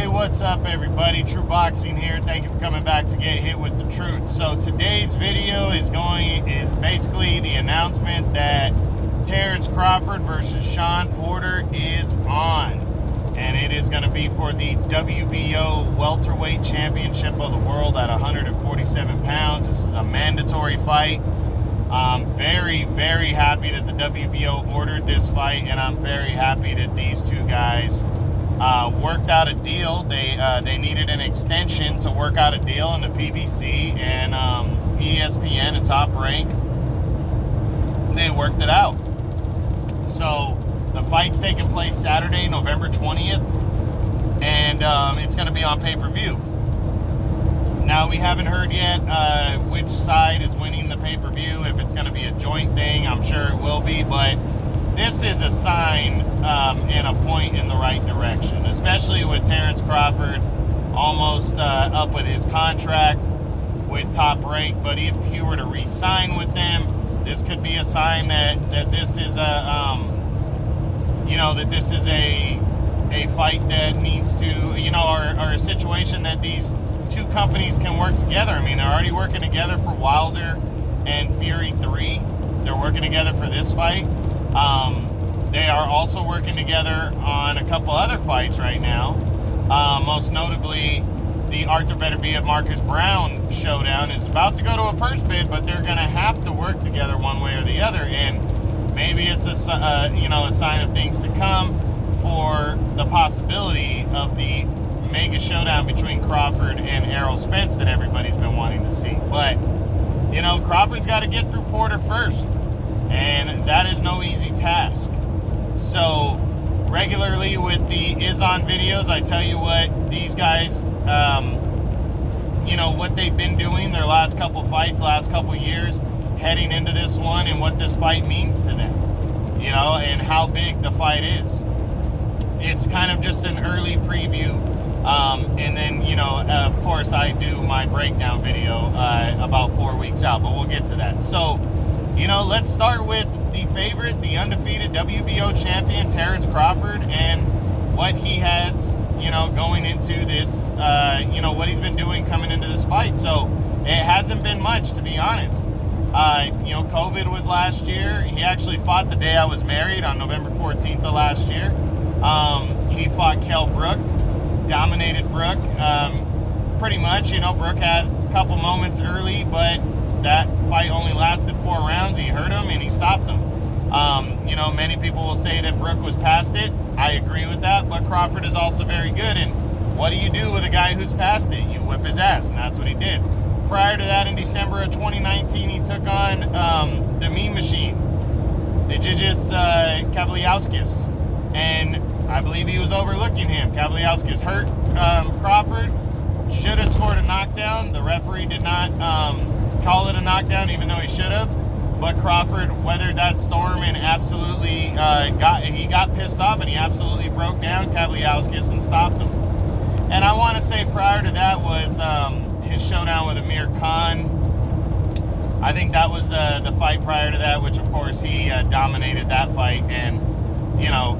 What's up, everybody? True Boxing here. Thank you for coming back to get hit with the truth. So today's video is basically the announcement that Terrence Crawford versus Shawn Porter is on, and it is going to be for the WBO Welterweight Championship of the World at 147 pounds. This is a mandatory fight. I'm very, very happy that the WBO ordered this fight, and I'm very happy that these two guys worked out a deal. They needed an extension to work out a deal, and the PBC and ESPN and Top Rank, they worked it out. So the fight's taking place Saturday, November 20th, and it's going to be on pay-per-view. Now, we haven't heard yet which side is winning the pay-per-view, if it's going to be a joint thing. I'm sure it will be, but this is a sign and a point in the right direction, especially with Terrence Crawford almost up with his contract with Top Rank. But if he were to re-sign with them, this could be a sign that this is a fight that needs to, or a situation that these two companies can work together. I mean, they're already working together for Wilder and Fury 3. They're working together for this fight. They are also working together on a couple other fights right now. Most notably, the Arthur Beterbiev Marcus Brown showdown is about to go to a purse bid, but they're going to have to work together one way or the other. And maybe it's a sign of things to come for the possibility of the mega showdown between Crawford and Errol Spence that everybody's been wanting to see. But Crawford's got to get through Porter first, and that is no easy task. So regularly with the Is On videos, I tell you what, these guys, what they've been doing their last couple fights, last couple years, heading into this one, and what this fight means to them, and how big the fight is. It's kind of just an early preview, and then, of course, I do my breakdown video about 4 weeks out, but we'll get to that. So, let's start with the favorite, the undefeated WBO champion, Terrence Crawford, and what he has, going into this, what he's been doing coming into this fight. So it hasn't been much, to be honest. COVID was last year. He actually fought the day I was married on November 14th of last year. He fought Kell Brook, dominated Brook, pretty much. Brook had a couple moments early, but that fight only lasted 4 rounds. He hurt him and he stopped him. Many people will say that Brook was past it. I agree with that, but Crawford is also very good. And what do you do with a guy who's past it? You whip his ass, and that's what he did. Prior to that, in December of 2019, he took on the Mean Machine, the Jijis Kavliauskas, and I believe he was overlooking him. Kavliauskas hurt Crawford, should have scored a knockdown. The referee did not call it a knockdown, even though he should have. But Crawford weathered that storm and absolutely got pissed off, and he absolutely broke down Kavliauskas and stopped him. And I want to say prior to that was his showdown with Amir Khan. I think that was the fight prior to that, which of course he dominated that fight, and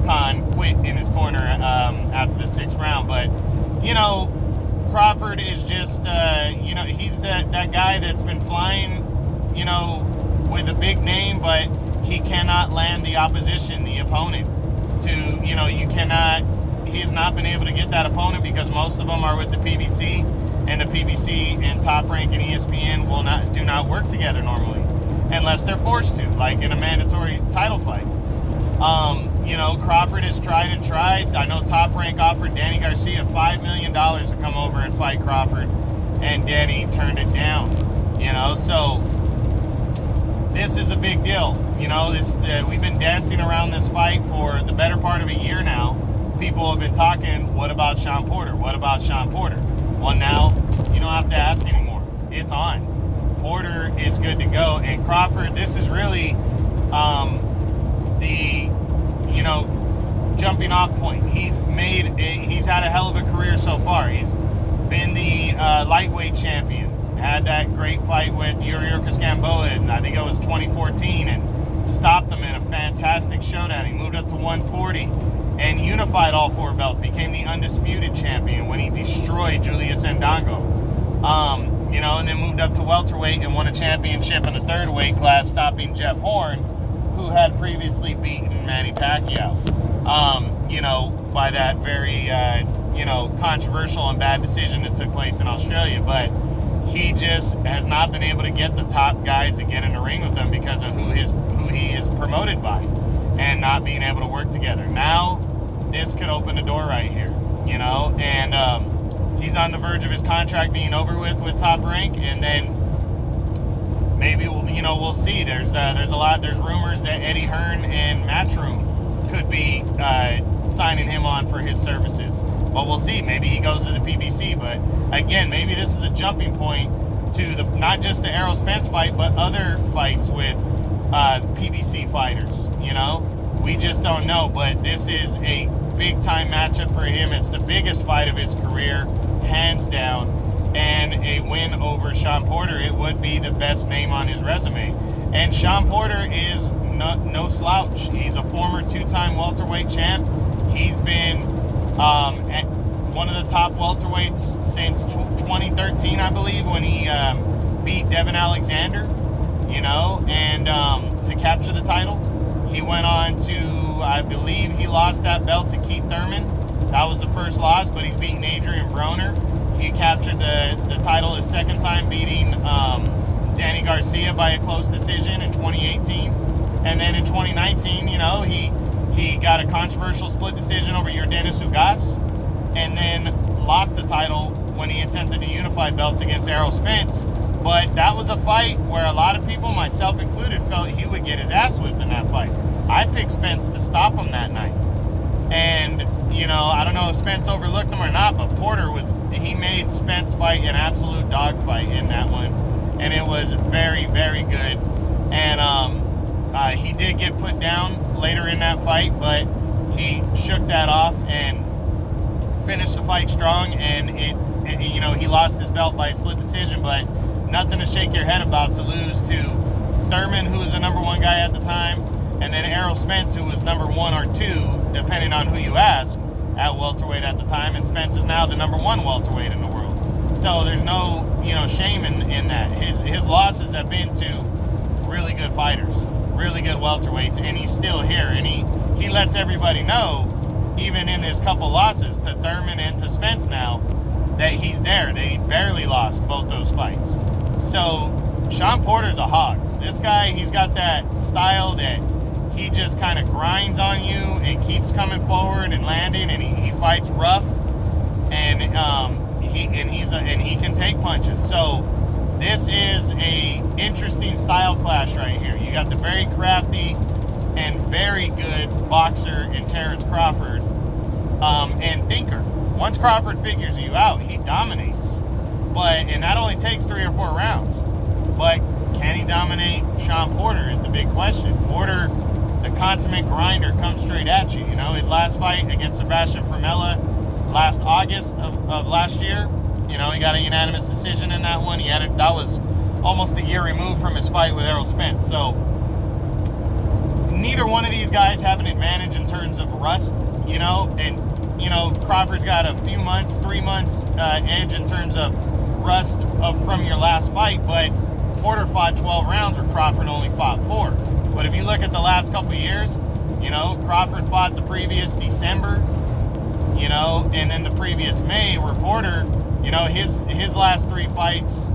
Khan quit in his corner after the 6th round. But Crawford is just he's that guy that's been flying with a big name, but he cannot land the opposition, the opponent. He has not been able to get that opponent because most of them are with the PBC, and the PBC and Top Rank and ESPN do not work together normally unless they're forced to, like in a mandatory title fight. Crawford has tried and tried. I know Top Rank offered Danny Garcia $5 million to come over and fight Crawford, and Danny turned it down. So this is a big deal. We've been dancing around this fight for the better part of a year now. People have been talking, what about Shawn Porter? What about Shawn Porter? Well, now you don't have to ask anymore. It's on. Porter is good to go, and Crawford, this is really the jumping off point. He's had a hell of a career so far. He's been the lightweight champion. Had that great fight with Yuriorkis Gamboa, and I think it was 2014, and stopped him in a fantastic showdown. He moved up to 140 and unified all 4 belts, became the undisputed champion when he destroyed Julius Ndongo. And then moved up to welterweight and won a championship in the 3rd weight class, stopping Jeff Horn, who had previously beaten Manny Pacquiao, by that very, controversial and bad decision that took place in Australia. But he just has not been able to get the top guys to get in the ring with him because of who he is promoted by and not being able to work together. Now, this could open the door right here, and he's on the verge of his contract being over with Top Rank, and then maybe we'll see. There's rumors that Eddie Hearn and Matchroom could be signing him on for his services. But we'll see. Maybe he goes to the PBC. But again, maybe this is a jumping point to not just the Errol Spence fight, but other fights with PBC fighters. We just don't know. But this is a big time matchup for him. It's the biggest fight of his career, hands down. And a win over Sean Porter, it would be the best name on his resume. And Sean Porter is no slouch. He's a former 2-time welterweight champ. He's been at one of the top welterweights since 2013, I believe, when he beat Devin Alexander, and to capture the title. He went on to, I believe he lost that belt to Keith Thurman. That was the first loss, but he's beaten Adrian Broner. He captured the title his 2nd time, beating Danny Garcia by a close decision in 2018. And then in 2019, he got a controversial split decision over Yordenis Ugas, and then lost the title when he attempted to unify belts against Errol Spence. But that was a fight where a lot of people, myself included, felt he would get his ass whipped in that fight. I picked Spence to stop him that night. And, I don't know if Spence overlooked him or not, but he made Spence fight an absolute dogfight in that one. And it was very, very good. And he did get put down later in that fight, but he shook that off and finished the fight strong. And he lost his belt by a split decision, but nothing to shake your head about to lose to Thurman, who was the number 1 guy at the time, and then Errol Spence, who was number 1 or 2, depending on who you ask, at welterweight at the time. And Spence is now the number 1 welterweight in the world. So there's no, shame in that. His losses have been to really good fighters, really good welterweights, and he's still here. And he lets everybody know, even in his couple losses to Thurman and to Spence now, that he's there, that he barely lost both those fights. So Sean Porter's a hog. This guy, he's got that style that he just kind of grinds on you and keeps coming forward and landing, and he fights rough, and he can take punches. So this is a interesting style clash right here. You got the very crafty and very good boxer in Terrence Crawford, and thinker. Once Crawford figures you out, he dominates. And that only takes 3 or 4 rounds. But can he dominate Sean Porter is the big question. Porter, the consummate grinder, comes straight at you. His last fight against Sebastian Formella last August of last year, he got a unanimous decision in that one. That was almost a year removed from his fight with Errol Spence. So neither one of these guys have an advantage in terms of rust, and Crawford's got a few months, 3 months edge in terms of rust from your last fight, but Porter fought 12 rounds where Crawford only fought 4. But if you look at the last couple of years, Crawford fought the previous December, and then the previous May, where Porter, his last 3 fights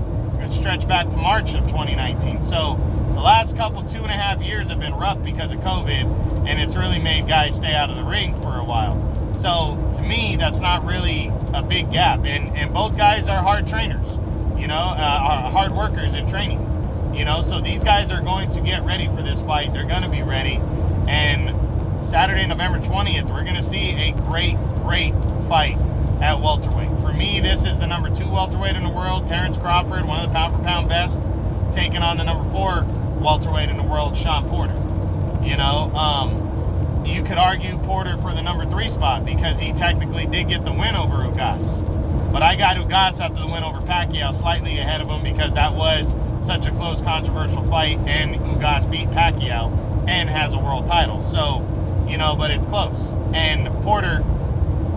stretch back to March of 2019. So the last couple 2.5 years have been rough because of COVID, and it's really made guys stay out of the ring for a while. So to me, that's not really a big gap. And both guys are hard trainers, are hard workers in training. So these guys are going to get ready for this fight. They're going to be ready. And Saturday, November 20th, we're going to see a great, great fight at welterweight. For me, this is the number 2 welterweight in the world, Terrence Crawford, one of the pound-for-pound best, taking on the number 4 welterweight in the world, Sean Porter. You could argue Porter for the number 3 spot because he technically did get the win over Ugas. But I got Ugas after the win over Pacquiao slightly ahead of him because that was such a close, controversial fight, and Ugas beat Pacquiao and has a world title. So, but it's close. And Porter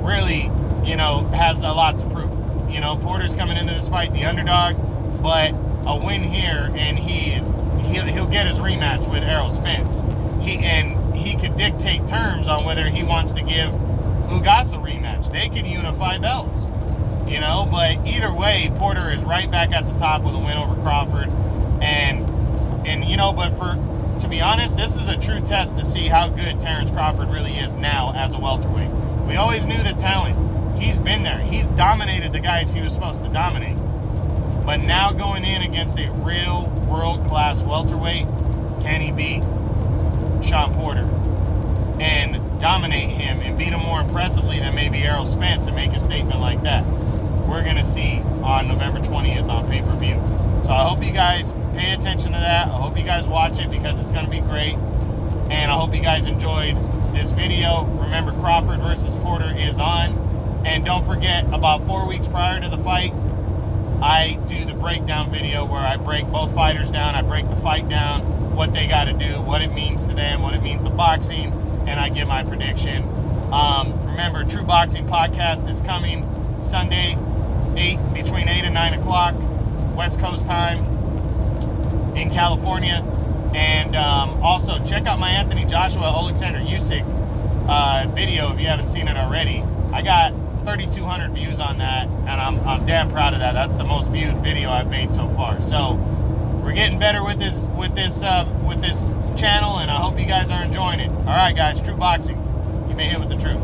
really, you know, has a lot to prove. You know, Porter's coming into this fight the underdog, but a win here, and he'll get his rematch with Errol Spence. He could dictate terms on whether he wants to give Ugas a rematch. They could unify belts, you know. But either way, Porter is right back at the top with a win over Crawford, and you know. But to be honest, this is a true test to see how good Terrence Crawford really is now as a welterweight. We always knew the talent. He's been there. He's dominated the guys he was supposed to dominate. But now going in against a real world-class welterweight, can he beat Sean Porter and dominate him and beat him more impressively than maybe Errol Spence and make a statement like that? We're going to see on November 20th on pay-per-view. So I hope you guys pay attention to that. I hope you guys watch it because it's going to be great. And I hope you guys enjoyed this video. Remember, Crawford versus Porter is on. And don't forget, about 4 weeks prior to the fight, I do the breakdown video where I break both fighters down. I break the fight down, what they got to do, what it means to them, what it means to boxing, and I give my prediction. Remember, True Boxing Podcast is coming Sunday, between 8 and 9 o'clock, West Coast time in California. And also, check out my Anthony Joshua Alexander Usyk video if you haven't seen it already. I got 3,200 views on that, and I'm damn proud of that. That's the most viewed video I've made so far. So we're getting better with this channel, and I hope you guys are enjoying it. All right, guys, True Boxing. You may hit with the truth.